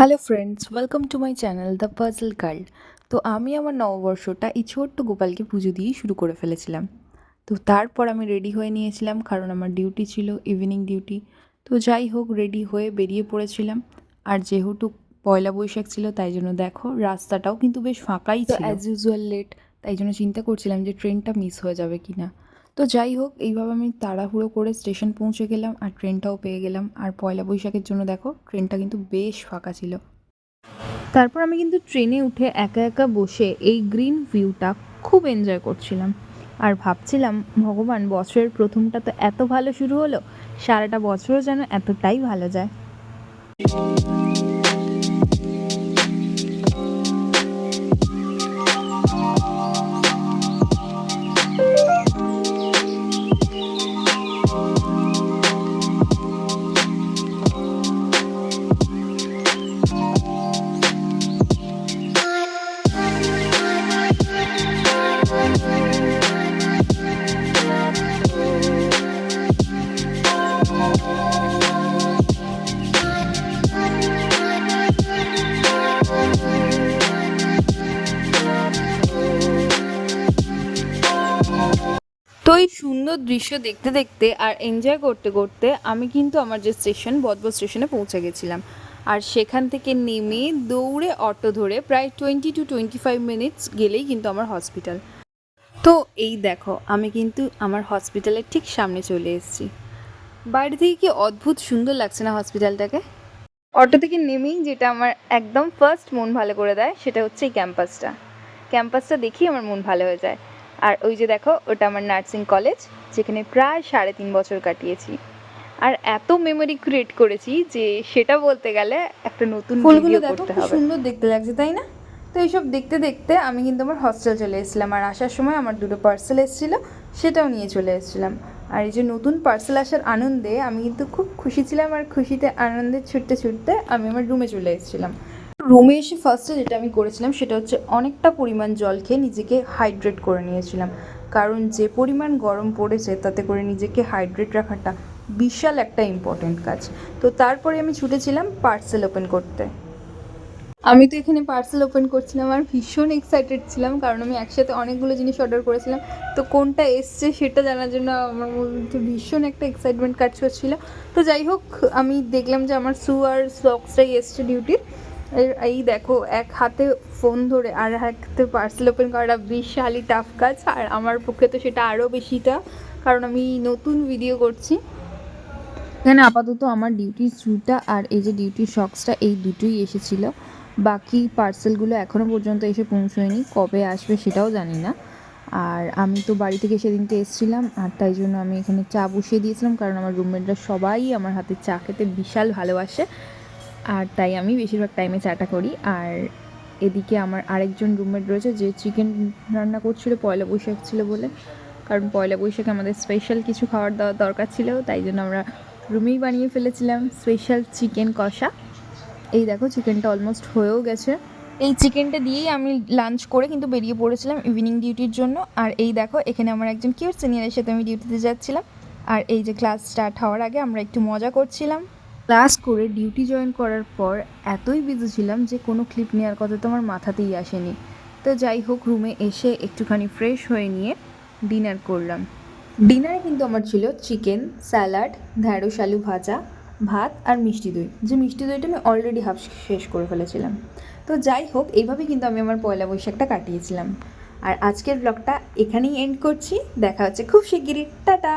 Hello friends, welcome to my channel the puzzle girl. তো আমি আমার নববর্ষটা এই ছোট্ট গোপালকে পুজো দিয়েই শুরু করে ফেলেছিলাম। তো তারপর আমি রেডি হয়ে নিয়েছিলাম, কারণ আমার ডিউটি ছিল, ইভিনিং ডিউটি। তো যাই হোক, রেডি হয়ে বেরিয়ে পড়েছিলাম। আর যেহেতু পয়লা বৈশাখ ছিল, তাই জন্য দেখো রাস্তাটাও কিন্তু বেশ ফাঁকাই ছিল। অ্যাজ ইউজুয়াল লেট, তাই জন্য চিন্তা করছিলাম যে ট্রেনটা মিস হয়ে যাবে কি না। তো যাই হোক, এইভাবে আমি তাড়াহুড়ো করে স্টেশন পৌঁছে গেলাম আর ট্রেনটাও পেয়ে গেলাম। আর পয়লা বৈশাখের জন্য দেখো ট্রেনটা কিন্তু বেশ ফাঁকা ছিল। তারপর আমি কিন্তু ট্রেনে উঠে একা একা বসে এই গ্রিন ভিউটা খুব এনজয় করছিলাম। আর ভাবছিলাম, ভগবান, বছরের প্রথমটা তো এত ভালো শুরু হলো, সারাটা বছরও যেন এতটাই ভালো যায়। তো এই সুন্দর দৃশ্য দেখতে দেখতে আর এনজয় করতে করতে আমি কিন্তু আমার যে স্টেশন, বজবজ স্টেশনে পৌঁছে গেছিলাম। আর সেখান থেকে নেমে দৌড়ে অটো ধরে প্রায় 20 to 25 মিনিটস গেলেই কিন্তু আমার হসপিটাল। তো এই দেখো, আমি কিন্তু আমার হসপিটালের ঠিক সামনে চলে এসেছি। বাইরে থেকে কি অদ্ভুত সুন্দর লাগছে না হসপিটালটাকে। অটো থেকে নেমেই যেটা আমার একদম ফার্স্ট মন ভালো করে দেয়, সেটা হচ্ছে এই ক্যাম্পাসটা দেখেই আমার মন ভালো হয়ে যায়। আর ওই যে দেখো, ওটা আমার নার্সিং কলেজ, যেখানে প্রায় 3.5 বছর কাটিয়েছি। আর এত মেমোরি ক্রিয়েট করেছি যে সেটা বলতে গেলে একটা নতুন ভিডিও করতে হবে। সুন্দর দেখতে লাগছে, তাই না? তো এইসব দেখতে দেখতে আমি কিন্তু আমার হস্টেল চলে এসেছিলাম। আর আসার সময় আমার 2টো পার্সেল এসেছিলো, সেটাও নিয়ে চলে এসেছিলাম। আর এই যে নতুন পার্সেল আসার আনন্দে আমি কিন্তু খুব খুশি ছিলাম। আর খুশিতে আনন্দে ছুটতে ছুটতে আমি আমার রুমে চলে এসেছিলাম। রুমে এসে ফার্স্টে যেটা আমি করেছিলাম সেটা হচ্ছে অনেকটা পরিমাণ জল খেয়ে নিজেকে হাইড্রেট করে নিয়েছিলাম। কারণ যে পরিমাণ গরম পড়েছে, তাতে করে নিজেকে হাইড্রেট রাখাটা বিশাল একটা ইম্পর্টেন্ট কাজ। তো তারপরে আমি ছুটেছিলাম পার্সেল ওপেন করতে। আমি তো এখানে পার্সেল ওপেন করছিলাম আর ভীষণ এক্সাইটেড ছিলাম, কারণ আমি একসাথে অনেকগুলো জিনিস অর্ডার করেছিলাম। তো কোনটা এসছে সেটা জানার জন্য আমার মধ্যে ভীষণ একটা এক্সাইটমেন্ট কাজ করছিল। তো যাই হোক, আমি দেখলাম যে আমার শু আর সক্সটাই এসছে ডিউটির। এই দেখো, এক হাতে ফোন ধরে আর এক হাতে পার্সেল ওপেন করাটা বিশালই টাফ কাজ। আর আমার পক্ষে তো সেটা আরও বেশিটা, কারণ আমি নতুন ভিডিও করছি। এখানে আপাতত আমার ডিউটির শ্যুটা আর এই যে ডিউটির সক্সটা, এই দুটোই এসেছিলো। বাকি পার্সেলগুলো এখনও পর্যন্ত এসে পৌঁছয়নি, কবে আসবে সেটাও জানি না। আর আমি তো বাড়ি থেকে সেদিনকে এসেছিলাম, আর তাই জন্য আমি এখানে চা বসিয়ে দিয়েছিলাম, কারণ আমার রুমমেটরা সবাই আমার হাতে চা খেতে বিশাল ভালোবাসে। আর তাই আমি বেশিরভাগ টাইমে চাটা করি। আর এদিকে আমার আরেকজন রুমমেট রয়েছে, যে চিকেন রান্না করছিল, পয়লা বৈশাখ ছিল বলে। কারণ পয়লা বৈশাখে আমাদের স্পেশাল কিছু খাবার দাওয়ার দরকার ছিল, তাই জন্য আমরা রুমেই বানিয়ে ফেলেছিলাম স্পেশাল চিকেন কষা। এই দেখো, চিকেনটা অলমোস্ট হয়েও গেছে। এই চিকেনটা দিয়েই আমি লাঞ্চ করে কিন্তু বেরিয়ে পড়েছিলাম ইভিনিং ডিউটির জন্য। আর এই দেখো, এখানে আমার একজন কিউট সিনিয়রের সাথে আমি ডিউটিতে যাচ্ছিলাম। আর এই যে ক্লাস স্টার্ট হওয়ার আগে আমরা একটু মজা করছিলাম। ক্লাস করে ডিউটি জয়েন করার পর এতই বিজি ছিলাম যে কোনো ক্লিপ নেওয়ার কথা তো আমার মাথাতেই আসেনি। তো যাই হোক, রুমে এসে একটুখানি ফ্রেশ হয়ে নিয়ে ডিনার করলাম। ডিনারে কিন্তু আমার ছিল চিকেন, স্যালাড, ঢ্যাঁড়স আলু ভাজা, ভাত আর মিষ্টি দই। যে মিষ্টি দইটা আমি অলরেডি হাফ শেষ করে ফেলেছিলাম। তো যাই হোক, এইভাবেই কিন্তু আমি আমার পয়লা বৈশাখটা কাটিয়েছিলাম। আর আজকের ব্লগটা এখানেই এন্ড করছি। দেখা হচ্ছে খুব শিগগিরই। টাটা।